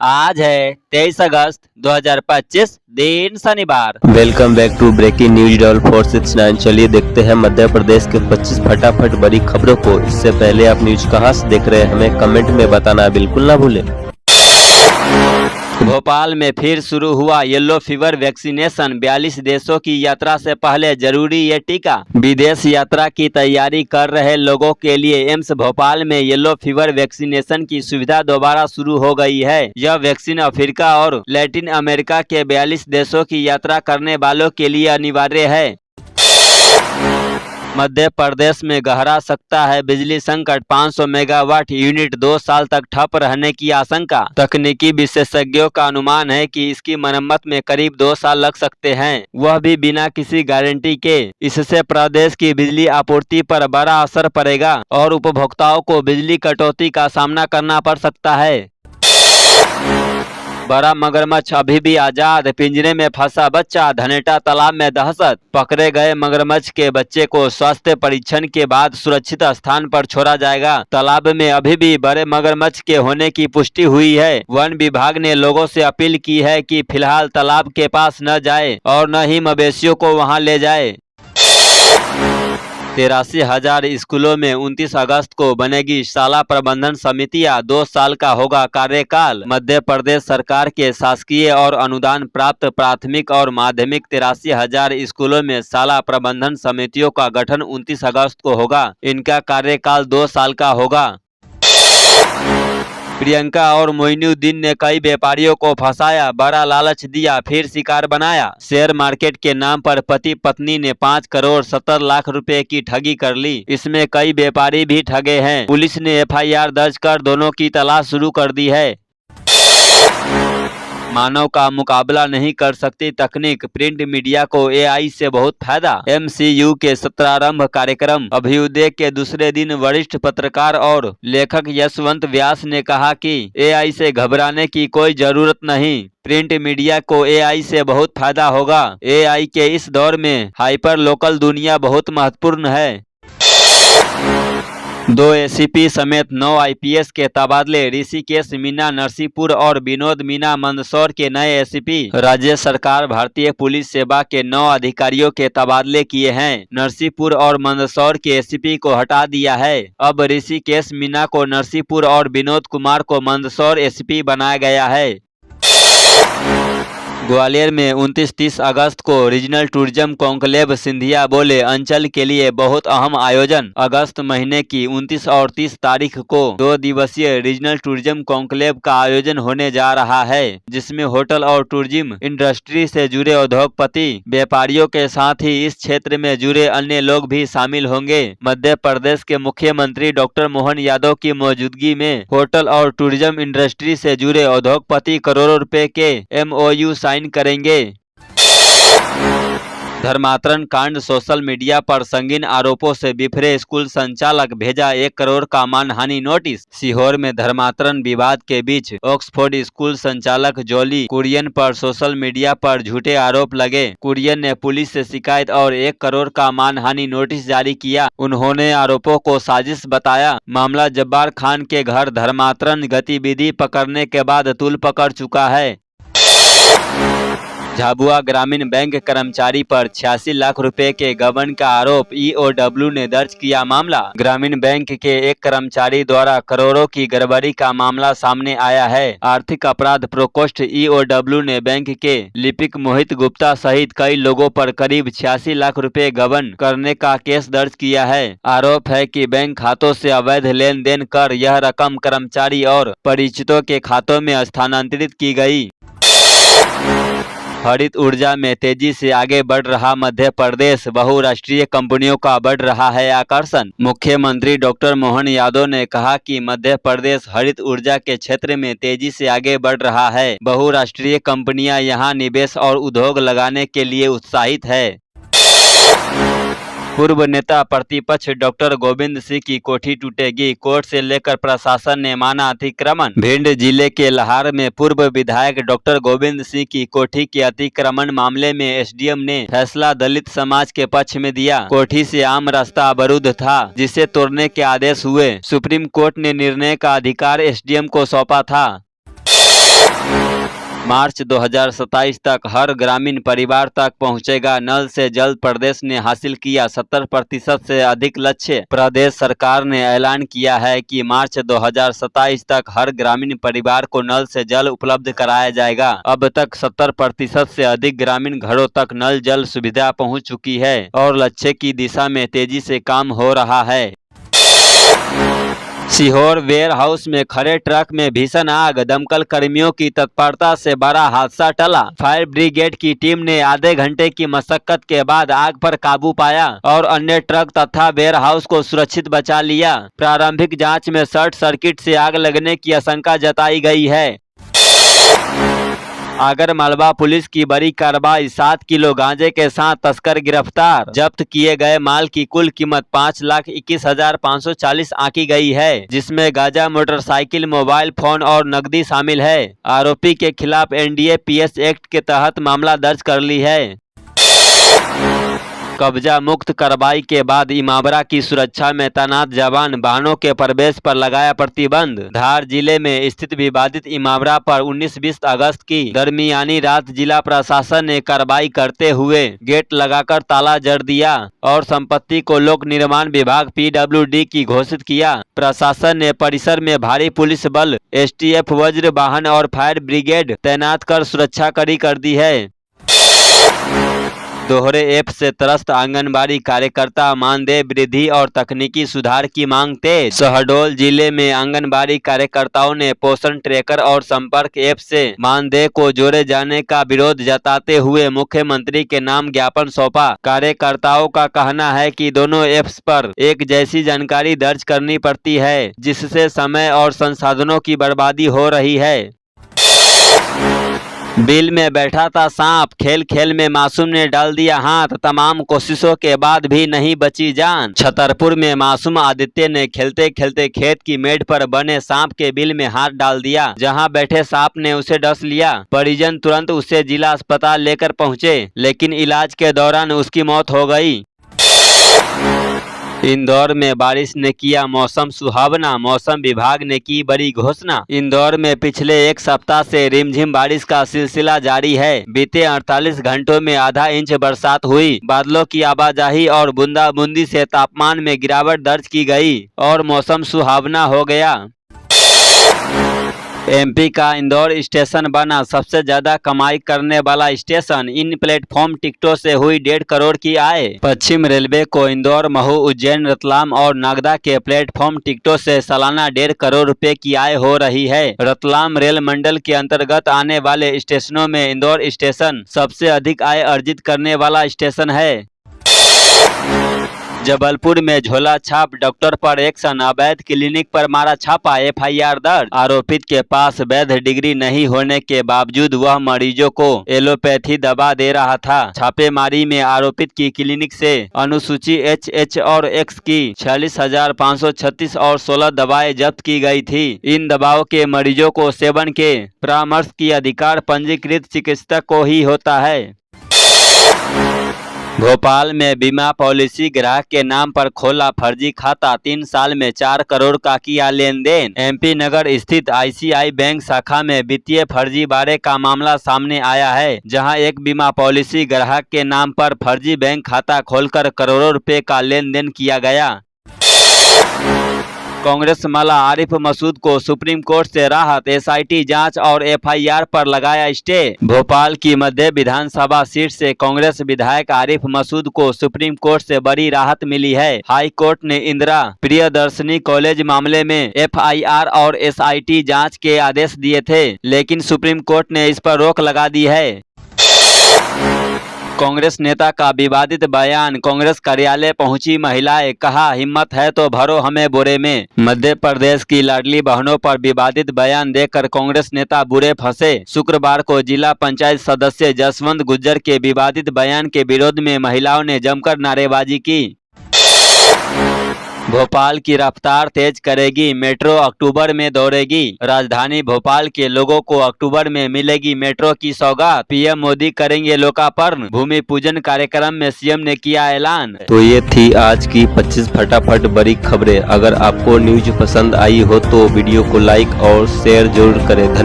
आज है 23 अगस्त 2025 दिन शनिवार। Welcome back to breaking news डॉल 469। चलिए देखते हैं मध्य प्रदेश के 25 फटाफट बड़ी खबरों को। इससे पहले आप न्यूज कहां से देख रहे हैं हमें कमेंट में बताना बिल्कुल ना भूलें। भोपाल में फिर शुरू हुआ येलो फीवर वैक्सीनेशन। 42 देशों की यात्रा से पहले जरूरी ये टीका। विदेश यात्रा की तैयारी कर रहे लोगों के लिए एम्स भोपाल में येलो फीवर वैक्सीनेशन की सुविधा दोबारा शुरू हो गई है। यह वैक्सीन अफ्रीका और लैटिन अमेरिका के 42 देशों की यात्रा करने वालों के लिए अनिवार्य है। मध्य प्रदेश में गहरा सकता है बिजली संकट। 500 मेगावाट यूनिट 2 साल तक ठप रहने की आशंका। तकनीकी विशेषज्ञों का अनुमान है कि इसकी मरम्मत में करीब 2 साल लग सकते हैं, वह भी बिना किसी गारंटी के। इससे प्रदेश की बिजली आपूर्ति पर बड़ा असर पड़ेगा और उपभोक्ताओं को बिजली कटौती का सामना करना पड़ सकता है। बड़ा मगरमच्छ अभी भी आजाद। पिंजरे में फंसा बच्चा। धनेटा तालाब में दहशत। पकड़े गए मगरमच्छ के बच्चे को स्वास्थ्य परीक्षण के बाद सुरक्षित स्थान पर छोड़ा जाएगा। तालाब में अभी भी बड़े मगरमच्छ के होने की पुष्टि हुई है। वन विभाग ने लोगों से अपील की है कि फिलहाल तालाब के पास न जाए और न ही मवेशियों को वहां ले जाए। 83,000 स्कूलों में 29 अगस्त को बनेगी शाला प्रबंधन समितियां। 2 साल का होगा कार्यकाल। मध्य प्रदेश सरकार के शासकीय और अनुदान प्राप्त प्राथमिक और माध्यमिक 83,000 स्कूलों में शाला प्रबंधन समितियों का गठन 29 अगस्त को होगा। इनका कार्यकाल 2 साल का होगा। प्रियंका और मोइनुद्दीन ने कई व्यापारियों को फंसाया, बड़ा लालच दिया, फिर शिकार बनाया। शेयर मार्केट के नाम पर पति पत्नी ने 5 करोड़ 70 लाख रुपए की ठगी कर ली। इसमें कई व्यापारी भी ठगे हैं। पुलिस ने FIR दर्ज कर दोनों की तलाश शुरू कर दी है। मानव का मुकाबला नहीं कर सकती तकनीक। प्रिंट मीडिया को AI से बहुत फायदा। MCU के सत्रारंभ कार्यक्रम अभ्युदय के दूसरे दिन वरिष्ठ पत्रकार और लेखक यशवंत व्यास ने कहा कि AI से घबराने की कोई जरूरत नहीं। प्रिंट मीडिया को AI से बहुत फायदा होगा। AI के इस दौर में हाइपर लोकल दुनिया बहुत महत्वपूर्ण है। 2 ACP समेत 9 IPS के तबादले। ऋषिकेश मीना नरसीपुर और विनोद मीना मंदसौर के नए ACP। राज्य सरकार भारतीय पुलिस सेवा के 9 अधिकारियों के तबादले किए हैं। नरसीपुर और मंदसौर के ACP को हटा दिया है। अब ऋषिकेश मीना को नरसीपुर और विनोद कुमार को मंदसौर ACP बनाया गया है। ग्वालियर में 29-30 अगस्त को रीजनल टूरिज्म कॉन्क्लेव। सिंधिया बोले, अंचल के लिए बहुत अहम आयोजन। अगस्त महीने की 29 और 30 तारीख को 2 दिवसीय रीजनल टूरिज्म कॉन्क्लेव का आयोजन होने जा रहा है, जिसमें होटल और टूरिज्म इंडस्ट्री से जुड़े उद्योगपति, व्यापारियों के साथ ही इस क्षेत्र में जुड़े अन्य लोग भी शामिल होंगे। मध्य प्रदेश के मुख्यमंत्री डॉक्टर मोहन यादव की मौजूदगी में होटल और टूरिज्म इंडस्ट्री से जुड़े उद्योगपति करोड़ों रुपए के MOU साइन करेंगे। धर्मांतरण कांड। सोशल मीडिया पर संगीन आरोपों से बिफरे स्कूल संचालक, भेजा 1 करोड़ का मानहानि नोटिस। सीहोर में धर्मांतरण विवाद के बीच ऑक्सफोर्ड स्कूल संचालक जोली कुरियन पर सोशल मीडिया पर झूठे आरोप लगे। कुरियन ने पुलिस से शिकायत और 1 करोड़ का मानहानि नोटिस जारी किया। उन्होंने आरोपों को साजिश बताया। मामला जब्बार खान के घर धर्मांतरण गतिविधि पकड़ने के बाद तूल पकड़ चुका है। झाबुआ ग्रामीण बैंक कर्मचारी पर 86 लाख रुपए के गबन का आरोप। EOW ने दर्ज किया मामला। ग्रामीण बैंक के एक कर्मचारी द्वारा करोड़ों की गड़बड़ी का मामला सामने आया है। आर्थिक अपराध प्रकोष्ठ EOW ने बैंक के लिपिक मोहित गुप्ता सहित कई लोगों पर करीब 86 लाख रुपए गबन करने का केस दर्ज किया है। आरोप है कि बैंक खातों से अवैध लेन देन कर यह रकम कर्मचारी और परिचितों के खातों में स्थानांतरित की गई। हरित ऊर्जा में तेजी से आगे बढ़ रहा मध्य प्रदेश। बहुराष्ट्रीय कंपनियों का बढ़ रहा है आकर्षण। मुख्यमंत्री डॉक्टर मोहन यादव ने कहा कि मध्य प्रदेश हरित ऊर्जा के क्षेत्र में तेजी से आगे बढ़ रहा है। बहुराष्ट्रीय कंपनियां यहां निवेश और उद्योग लगाने के लिए उत्साहित है। पूर्व नेता प्रतिपक्ष डॉक्टर गोविंद सिंह की कोठी टूटेगी। कोर्ट से लेकर प्रशासन ने माना अतिक्रमण। भिंड जिले के लहार में पूर्व विधायक डॉक्टर गोविंद सिंह की कोठी के अतिक्रमण मामले में SDM ने फैसला दलित समाज के पक्ष में दिया। कोठी से आम रास्ता अवरुद्ध था, जिसे तोड़ने के आदेश हुए। सुप्रीम कोर्ट ने निर्णय का अधिकार SDM को सौंपा था। मार्च 2027 तक हर ग्रामीण परिवार तक पहुंचेगा नल से जल। प्रदेश ने हासिल किया 70% से अधिक लक्ष्य। प्रदेश सरकार ने ऐलान किया है कि मार्च 2027 तक हर ग्रामीण परिवार को नल से जल उपलब्ध कराया जाएगा। अब तक 70% से अधिक ग्रामीण घरों तक नल जल सुविधा पहुंच चुकी है और लक्ष्य की दिशा में तेजी से काम हो रहा है। सीहोर वेयर हाउस में खड़े ट्रक में भीषण आग। दमकल कर्मियों की तत्परता से बड़ा हादसा टला। फायर ब्रिगेड की टीम ने आधे घंटे की मशक्कत के बाद आग पर काबू पाया और अन्य ट्रक तथा वेयर हाउस को सुरक्षित बचा लिया। प्रारंभिक जांच में शॉर्ट सर्किट से आग लगने की आशंका जताई गई है। आगर मालवा पुलिस की बड़ी कार्रवाई। 7 किलो गांजे के साथ तस्कर गिरफ्तार। जब्त किए गए माल की कुल कीमत 5,21,540 आंकी गई है, जिसमें गांजा, मोटरसाइकिल, मोबाइल फोन और नकदी शामिल है। आरोपी के खिलाफ NDPS एक्ट के तहत मामला दर्ज कर ली है। कब्जा मुक्त कार्रवाई के बाद इमामरा की सुरक्षा में तैनात जवान। वाहनों के प्रवेश पर लगाया प्रतिबंध। धार जिले में स्थित विवादित इमामरा पर 19-20 अगस्त की दरमियानी रात जिला प्रशासन ने कार्रवाई करते हुए गेट लगाकर ताला जड़ दिया और संपत्ति को लोक निर्माण विभाग PWD की घोषित किया। प्रशासन ने परिसर में भारी पुलिस बल, STF वज्र वाहन और फायर ब्रिगेड तैनात कर सुरक्षा कड़ी कर दी है। दोहरे ऐप से त्रस्त आंगनबाड़ी कार्यकर्ता। मानदेय वृद्धि और तकनीकी सुधार की मांग तेज। शहडोल जिले में आंगनबाड़ी कार्यकर्ताओं ने पोषण ट्रैकर और संपर्क ऐप से मानदेय को जोड़े जाने का विरोध जताते हुए मुख्यमंत्री के नाम ज्ञापन सौंपा। कार्यकर्ताओं का कहना है कि दोनों ऐप्स पर एक जैसी जानकारी दर्ज करनी पड़ती है, जिससे समय और संसाधनों की बर्बादी हो रही है। बिल में बैठा था सांप। खेल खेल में मासूम ने डाल दिया हाथ। तमाम कोशिशों के बाद भी नहीं बची जान। छतरपुर में मासूम आदित्य ने खेलते खेलते खेत की मेड़ पर बने सांप के बिल में हाथ डाल दिया, जहां बैठे सांप ने उसे डस लिया। परिजन तुरंत उसे जिला अस्पताल लेकर पहुंचे, लेकिन इलाज के दौरान उसकी मौत हो गई। इंदौर में बारिश ने किया मौसम सुहावना। मौसम विभाग ने की बड़ी घोषणा। इंदौर में पिछले एक सप्ताह से रिमझिम बारिश का सिलसिला जारी है। बीते 48 घंटों में आधा इंच बरसात हुई। बादलों की आवाजाही और बूंदाबूंदी से तापमान में गिरावट दर्ज की गई और मौसम सुहावना हो गया। MP का इंदौर स्टेशन बना सबसे ज्यादा कमाई करने वाला स्टेशन। इन प्लेटफॉर्म टिकटों से हुई 1.5 करोड़ की आय। पश्चिम रेलवे को इंदौर, महू, उज्जैन, रतलाम और नागदा के प्लेटफॉर्म टिकटों से सालाना 1.5 करोड़ रुपए की आय हो रही है। रतलाम रेल मंडल के अंतर्गत आने वाले स्टेशनों में इंदौर स्टेशन सबसे अधिक आय अर्जित करने वाला स्टेशन है। जबलपुर में झोला छाप। डॉक्टर पर एक्शन। अवैध क्लिनिक पर मारा छापा। FIR दर्ज। आरोपित के पास वैध डिग्री नहीं होने के बावजूद वह मरीजों को एलोपैथी दवा दे रहा था। छापेमारी में आरोपित की क्लिनिक से अनुसूची HH और X की 46,536 और 16 दवाएं जब्त की गई थी। इन दवाओं के मरीजों को सेवन के परामर्श की अधिकार पंजीकृत चिकित्सक को ही होता है। भोपाल में बीमा पॉलिसी ग्राहक के नाम पर खोला फर्जी खाता। 3 साल में 4 करोड़ का किया लेन देन। MP नगर स्थित ICI बैंक शाखा में वित्तीय फर्जीवाड़े का मामला सामने आया है, जहां एक बीमा पॉलिसी ग्राहक के नाम पर फर्जी बैंक खाता खोलकर करोड़ों रुपए का लेन देन किया गया। कांग्रेस माला। आरिफ मसूद को सुप्रीम कोर्ट से राहत। SIT जांच और FIR पर लगाया स्टे। भोपाल की मध्य विधानसभा सीट से कांग्रेस विधायक आरिफ मसूद को सुप्रीम कोर्ट से बड़ी राहत मिली है। हाई कोर्ट ने इंदिरा प्रियदर्शनी कॉलेज मामले में FIR और SIT जांच के आदेश दिए थे, लेकिन सुप्रीम कोर्ट ने इस पर रोक लगा दी है। कांग्रेस नेता का विवादित बयान। कांग्रेस कार्यालय पहुंची महिलाएं, कहा हिम्मत है तो भरो हमें बोरे में। मध्य प्रदेश की लाडली बहनों पर विवादित बयान देकर कांग्रेस नेता बुरे फंसे। शुक्रवार को जिला पंचायत सदस्य जसवंत गुज्जर के विवादित बयान के विरोध में महिलाओं ने जमकर नारेबाजी की। भोपाल की रफ्तार तेज करेगी मेट्रो, अक्टूबर में दौड़ेगी। राजधानी भोपाल के लोगों को अक्टूबर में मिलेगी मेट्रो की सौगात। PM मोदी करेंगे लोकार्पण। भूमि पूजन कार्यक्रम में CM ने किया ऐलान। तो ये थी आज की 25 फटाफट बड़ी खबरें। अगर आपको न्यूज पसंद आई हो तो वीडियो को लाइक और शेयर जरूर करें। धन्यवाद।